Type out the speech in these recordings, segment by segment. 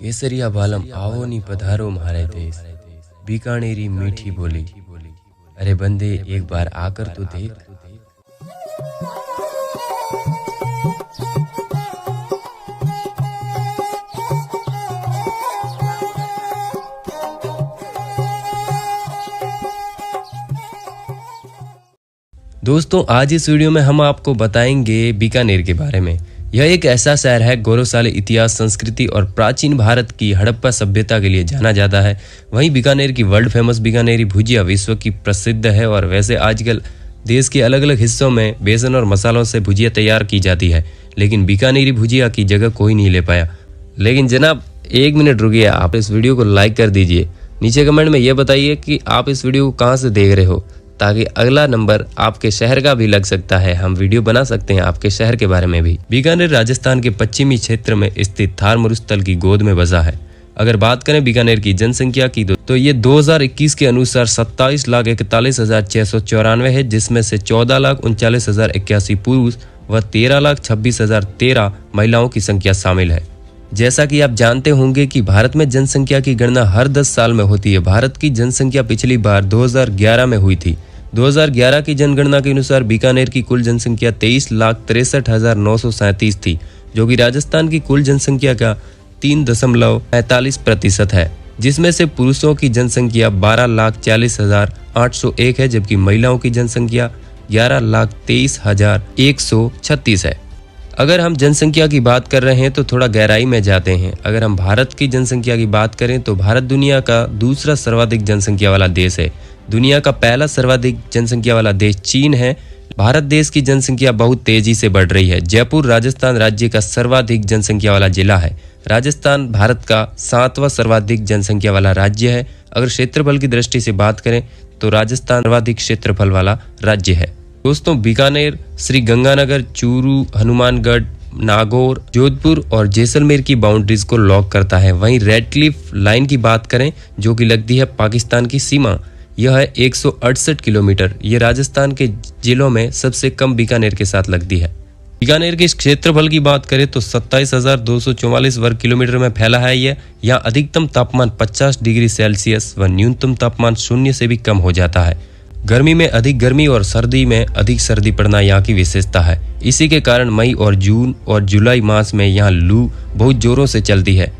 केसरिया बालम आओ नी पधारो म्हारे देश, बीकानेरी मीठी बोली। अरे बंदे एक बार आकर तो देख। दोस्तों, आज इस वीडियो में हम आपको बताएंगे बीकानेर के बारे में। यह एक ऐसा शहर है गौरवशाली इतिहास, संस्कृति और प्राचीन भारत की हड़प्पा सभ्यता के लिए जाना जाता है। वहीं बीकानेर की वर्ल्ड फेमस बीकानेरी भुजिया विश्व की प्रसिद्ध है और वैसे आजकल देश के अलग अलग हिस्सों में बेसन और मसालों से भुजिया तैयार की जाती है, लेकिन बीकानेरी भुजिया की जगह कोई नहीं ले पाया। लेकिन जनाब, एक मिनट रुकिए, आप इस वीडियो को लाइक कर दीजिए। नीचे कमेंट में यह बताइए कि आप इस वीडियो को कहाँ से देख रहे हो, ताकि अगला नंबर आपके शहर का भी लग सकता है। हम वीडियो बना सकते हैं आपके शहर के बारे में भी। बीकानेर राजस्थान के पश्चिमी क्षेत्र में स्थित थार मरुस्थल की गोद में बसा है। अगर बात करें बीकानेर की जनसंख्या की तो ये 2021 के अनुसार 27,41,694 है, जिसमें से 14,39,081 पुरुष व 13,26,013 महिलाओं की संख्या शामिल है। जैसा कि आप जानते होंगे कि भारत में जनसंख्या की गणना हर 10 साल में होती है। भारत की जनसंख्या पिछली बार 2011 में हुई थी। 2011 की जनगणना के अनुसार बीकानेर की कुल जनसंख्या 23,63,937 थी, जो कि राजस्थान की कुल जनसंख्या का 3.45% है, जिसमें से पुरुषों की जनसंख्या 12,40,801 है, जबकि महिलाओं की जनसंख्या 11,23,136 है। अगर हम जनसंख्या की बात कर रहे हैं तो थोड़ा गहराई में जाते हैं। अगर हम भारत की जनसंख्या की बात करें तो भारत दुनिया का दूसरा सर्वाधिक जनसंख्या वाला देश है। दुनिया का पहला सर्वाधिक जनसंख्या वाला देश चीन है। भारत देश की जनसंख्या बहुत तेजी से बढ़ रही है। जयपुर राजस्थान राज्य का सर्वाधिक जनसंख्या वाला जिला है। राजस्थान भारत का 7वां सर्वाधिक जनसंख्या वाला राज्य है। अगर क्षेत्रफल की दृष्टि से बात करें तो राजस्थान सर्वाधिक क्षेत्रफल वाला राज्य है। दोस्तों, बीकानेर श्री गंगानगर, चूरू, हनुमानगढ़, नागौर, जोधपुर और जैसलमेर की बाउंड्रीज को लॉक करता है। वहीं रेड क्लिफ लाइन की बात करें, जो कि लगती है पाकिस्तान की सीमा, यह है 168 किलोमीटर। ये राजस्थान के जिलों में सबसे कम बीकानेर के साथ लगती है। बीकानेर के क्षेत्रफल की बात करें तो 27,244 वर्ग किलोमीटर में फैला है। यहाँ अधिकतम तापमान 50 डिग्री सेल्सियस व न्यूनतम तापमान 0 से भी कम हो जाता है। गर्मी में अधिक गर्मी और सर्दी में अधिक सर्दी पड़ना यहाँ की विशेषता है। इसी के कारण मई और जून और जुलाई मास में यहाँ लू बहुत जोरों से चलती है,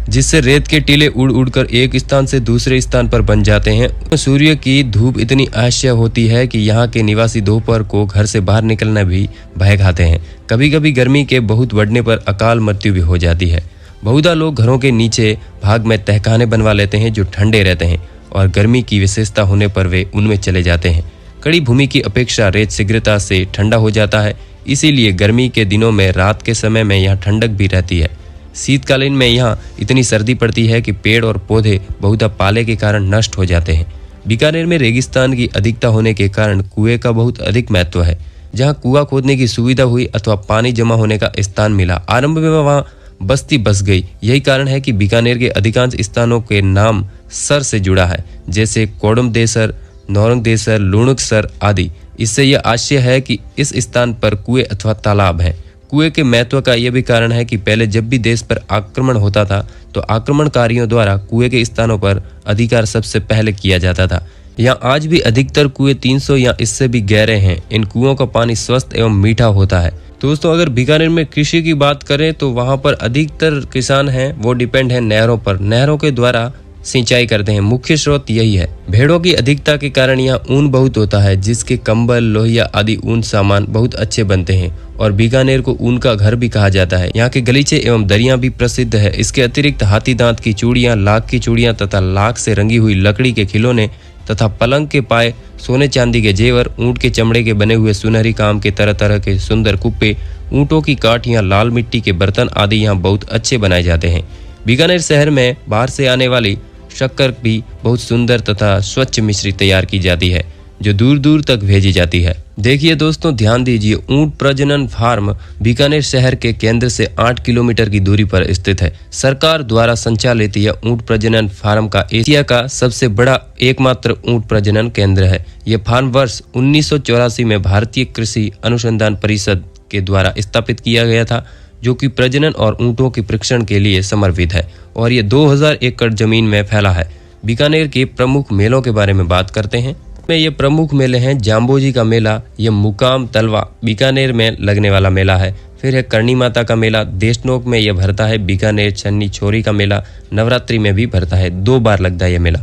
जिससे रेत के टीले उड़ उड़कर एक स्थान से दूसरे स्थान पर बन जाते हैं। सूर्य की धूप इतनी असह्य होती है कि यहाँ के निवासी दोपहर को घर से बाहर निकलना भी भय खाते हैं। कभी कभी गर्मी के बहुत बढ़ने पर अकाल मृत्यु भी हो जाती है। बहुधा लोग घरों के नीचे भाग में तहखाने बनवा लेते हैं, जो ठंडे रहते हैं और गर्मी की विशेषता होने पर वे उनमें चले जाते हैं। कड़ी भूमि की अपेक्षा रेत शीघ्रता से ठंडा हो जाता है, इसीलिए गर्मी के दिनों में रात के समय में यहाँ ठंडक भी रहती है। शीतकालीन में यहाँ इतनी सर्दी पड़ती है कि पेड़ और पौधे बहुधा पाले के कारण नष्ट हो जाते हैं। बीकानेर में रेगिस्तान की अधिकता होने के कारण कुएं का बहुत अधिक महत्व है। जहाँ कुआं खोदने की सुविधा हुई अथवा पानी जमा होने का स्थान मिला, आरंभ में वहाँ बस्ती बस गई। यही कारण है कि बीकानेर के अधिकांश स्थानों के नाम सर से जुड़ा है, जैसे कोडमदेसर, नौरंगदेसर, लुणकसर आदि। इससे यह आशय है कि इस स्थान पर कुएं अथवा तालाब हैं। कुएं के महत्व का यह भी कारण है कि पहले जब भी देश पर आक्रमण होता था तो आक्रमणकारियों द्वारा कुएं के स्थानों पर अधिकार सबसे पहले किया जाता था। यहाँ आज भी अधिकतर कुएं 300 या इससे भी गहरे हैं। इन कुओं का पानी स्वस्थ एवं मीठा होता है। दोस्तों, अगर बीकानेर में कृषि की बात करें तो वहाँ पर अधिकतर किसान हैं वो डिपेंड है नहरों पर। नहरों के द्वारा सिंचाई करते हैं। मुख्य स्रोत यही है। भेड़ों की अधिकता के कारण यहाँ ऊन बहुत होता है, जिसके कंबल, लोहिया आदि ऊन सामान बहुत अच्छे बनते हैं और बीकानेर को ऊन का घर भी कहा जाता है। यहाँ के गलीचे एवं दरिया भी प्रसिद्ध है। इसके अतिरिक्त हाथी दांत की चूड़ियाँ, लाख की चूड़ियाँ तथा लाख से रंगी हुई लकड़ी के खिलौने तथा पलंग के पाए, सोने चांदी के जेवर, ऊँट के चमड़े के बने हुए सुनहरी काम के तरह तरह के सुंदर कुप्पे, ऊँटों की काठियाँ, लाल मिट्टी के बर्तन आदि यहाँ बहुत अच्छे बनाए जाते हैं। बीकानेर शहर में बाहर से आने वाली शक्कर भी बहुत सुंदर तथा स्वच्छ मिश्री तैयार की जाती है, जो दूर दूर तक भेजी जाती है। देखिए दोस्तों, ध्यान दीजिए, ऊंट प्रजनन फार्म बीकानेर शहर के केंद्र से 8 किलोमीटर की दूरी पर स्थित है। सरकार द्वारा संचालित यह ऊंट प्रजनन फार्म का एशिया का सबसे बड़ा एकमात्र ऊंट प्रजनन केंद्र है। यह फार्म वर्ष 1984 में भारतीय कृषि अनुसंधान परिषद के द्वारा स्थापित किया गया था। जो कि प्रजनन और ऊँटों के प्रशिक्षण के लिए समर्पित है और ये 2000 एकड़ जमीन में फैला है। बीकानेर के प्रमुख मेलों के बारे में बात करते हैं। ये प्रमुख मेले हैं जाम्बोजी का मेला, ये मुकाम तलवा बीकानेर में लगने वाला मेला है। फिर है करणी माता का मेला, देशनोक में यह भरता है। बीकानेर छन्नी छोरी का मेला नवरात्रि में भी भरता है, 2 बार लगता है यह मेला।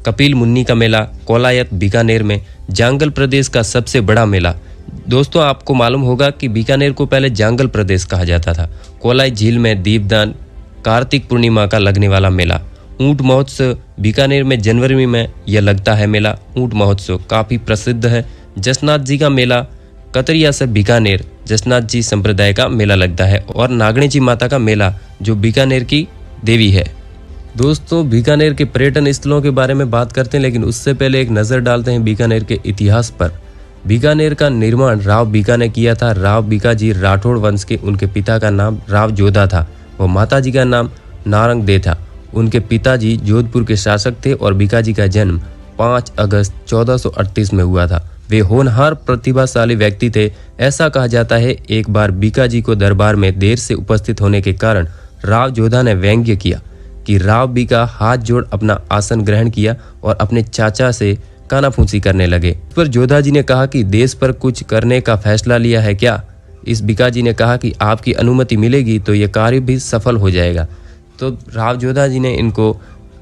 कपिल मुन्नी का मेला कोलायत बीकानेर में, जांगल प्रदेश का सबसे बड़ा मेला। दोस्तों आपको मालूम होगा कि बीकानेर को पहले जांगल प्रदेश कहा जाता था। कोलाई झील में दीपदान कार्तिक पूर्णिमा का लगने वाला मेला। ऊंट महोत्सव बीकानेर में जनवरी में यह लगता है मेला। ऊंट महोत्सव काफ़ी प्रसिद्ध है। जसनाथ जी का मेला कतरिया से बीकानेर जसनाथ जी संप्रदाय का मेला लगता है और नागणी जी माता का मेला जो बीकानेर की देवी है। दोस्तों बीकानेर के पर्यटन स्थलों के बारे में बात करते हैं, लेकिन उससे पहले एक नज़र डालते हैं बीकानेर के इतिहास पर। बीकानेर का निर्माण राव बीका ने किया था। राव बीका जी राठौड़ वंश के, उनके पिता का नाम राव जोधा था व माता जी का नाम नारंग दे था। उनके पिताजी जोधपुर के शासक थे और बीका जी का जन्म 5 अगस्त 1438 में हुआ था। वे होनहार प्रतिभाशाली व्यक्ति थे। ऐसा कहा जाता है एक बार बीका जी को दरबार में देर से उपस्थित होने के कारण राव जोधा ने व्यंग्य किया कि राव बीका हाथ जोड़ अपना आसन ग्रहण किया और अपने चाचा से कानाफूसी करने लगे। इस पर जोधा जी ने कहा कि देश पर कुछ करने का फैसला लिया है क्या? इस बीका जी ने कहा कि आपकी अनुमति मिलेगी तो यह कार्य भी सफल हो जाएगा। तो राव जोधा जी ने इनको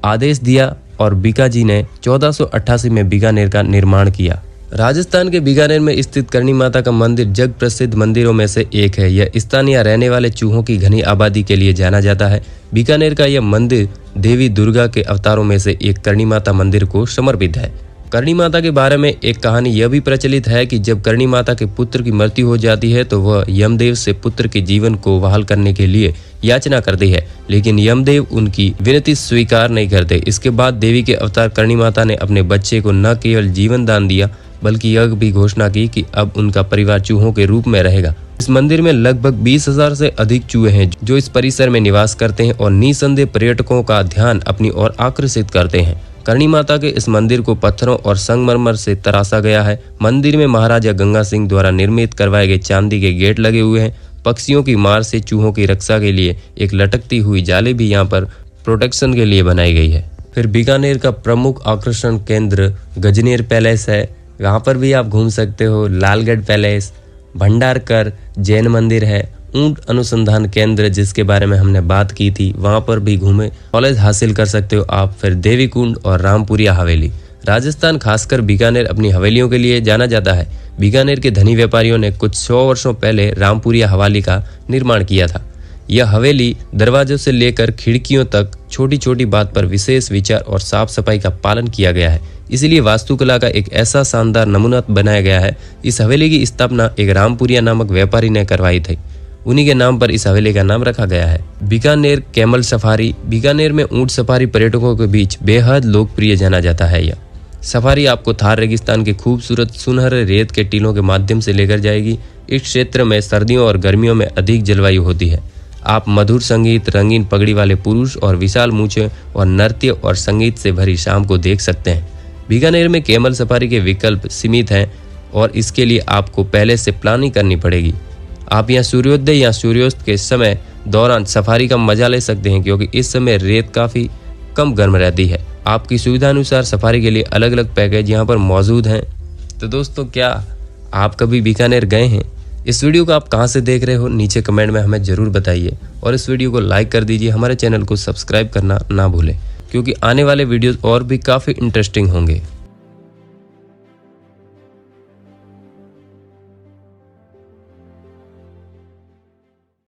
आदेश दिया और बीका जी ने 1488 में बीकानेर का निर्माण किया। राजस्थान के बीकानेर में स्थित करणी माता का मंदिर जग प्रसिद्ध मंदिरों में से एक है। यह स्थानीय रहने वाले चूहों की घनी आबादी के लिए जाना जाता है। बीकानेर का यह मंदिर देवी दुर्गा के अवतारों में से एक करणी माता मंदिर को समर्पित है। करणी माता के बारे में एक कहानी यह भी प्रचलित है कि जब करणी माता के पुत्र की मृत्यु हो जाती है तो वह यमदेव से पुत्र के जीवन को बहाल करने के लिए याचना करती है, लेकिन यमदेव उनकी विनती स्वीकार नहीं करते। इसके बाद देवी के अवतार करणी माता ने अपने बच्चे को न केवल जीवन दान दिया बल्कि यह भी घोषणा की कि अब उनका परिवार चूहों के रूप में रहेगा। इस मंदिर में लगभग 20,000 से अधिक चूहे हैं जो इस परिसर में निवास करते हैं और निसंदेह पर्यटकों का ध्यान अपनी ओर आकर्षित करते हैं। करणी माता के इस मंदिर को पत्थरों और संगमरमर से तराशा गया है। मंदिर में महाराजा गंगा सिंह द्वारा निर्मित करवाए गए चांदी के गेट लगे हुए हैं। पक्षियों की मार से चूहों की रक्षा के लिए एक लटकती हुई जाली भी यहाँ पर प्रोटेक्शन के लिए बनाई गई है। फिर बीकानेर का प्रमुख आकर्षण केंद्र गजनेर पैलेस है, यहाँ पर भी आप घूम सकते हो। लालगढ़ पैलेस, भंडारकर जैन मंदिर है, ऊंट अनुसंधान केंद्र जिसके बारे में हमने बात की थी वहाँ पर भी घूमे, नॉलेज हासिल कर सकते हो आप। फिर देवी कुंड और रामपुरिया हवेली। राजस्थान खासकर बीकानेर अपनी हवेलियों के लिए जाना जाता है। बीकानेर के धनी व्यापारियों ने कुछ 100 वर्षों पहले रामपुरिया हवेली का निर्माण किया था। यह हवेली दरवाजों से लेकर खिड़कियों तक छोटी छोटी बात पर विशेष विचार और साफ सफाई का पालन किया गया है, इसलिए वास्तुकला का एक ऐसा शानदार नमूना बनाया गया है। इस हवेली की स्थापना एक रामपुरिया नामक व्यापारी ने करवाई थी, उन्हीं के नाम पर इस हवेली का नाम रखा गया है। Bikaner camel safari. बीकानेर में ऊंट सफारी पर्यटकों के बीच बेहद लोकप्रिय जाना जाता है। यह सफारी आपको थार रेगिस्तान के खूबसूरत सुनहरे रेत के टीलों के माध्यम से लेकर जाएगी। इस क्षेत्र में सर्दियों और गर्मियों में अधिक जलवायु होती है। आप मधुर संगीत, रंगीन पगड़ी वाले पुरुष और विशाल मूंछें और नृत्य और संगीत से भरी शाम को देख सकते हैं। बीकानेर में कैमल सफारी के विकल्प सीमित हैं और इसके लिए आपको पहले से प्लानिंग करनी पड़ेगी। आप यहाँ सूर्योदय या सूर्यास्त के समय दौरान सफारी का मजा ले सकते हैं क्योंकि इस समय रेत काफ़ी कम गर्म रहती है। आपकी सुविधा अनुसार सफारी के लिए अलग अलग पैकेज यहाँ पर मौजूद हैं। तो दोस्तों, क्या आप कभी बीकानेर गए हैं? इस वीडियो को आप कहाँ से देख रहे हो नीचे कमेंट में हमें ज़रूर बताइए और इस वीडियो को लाइक कर दीजिए। हमारे चैनल को सब्सक्राइब करना ना भूलें क्योंकि आने वाले वीडियोस और भी काफ़ी इंटरेस्टिंग होंगे।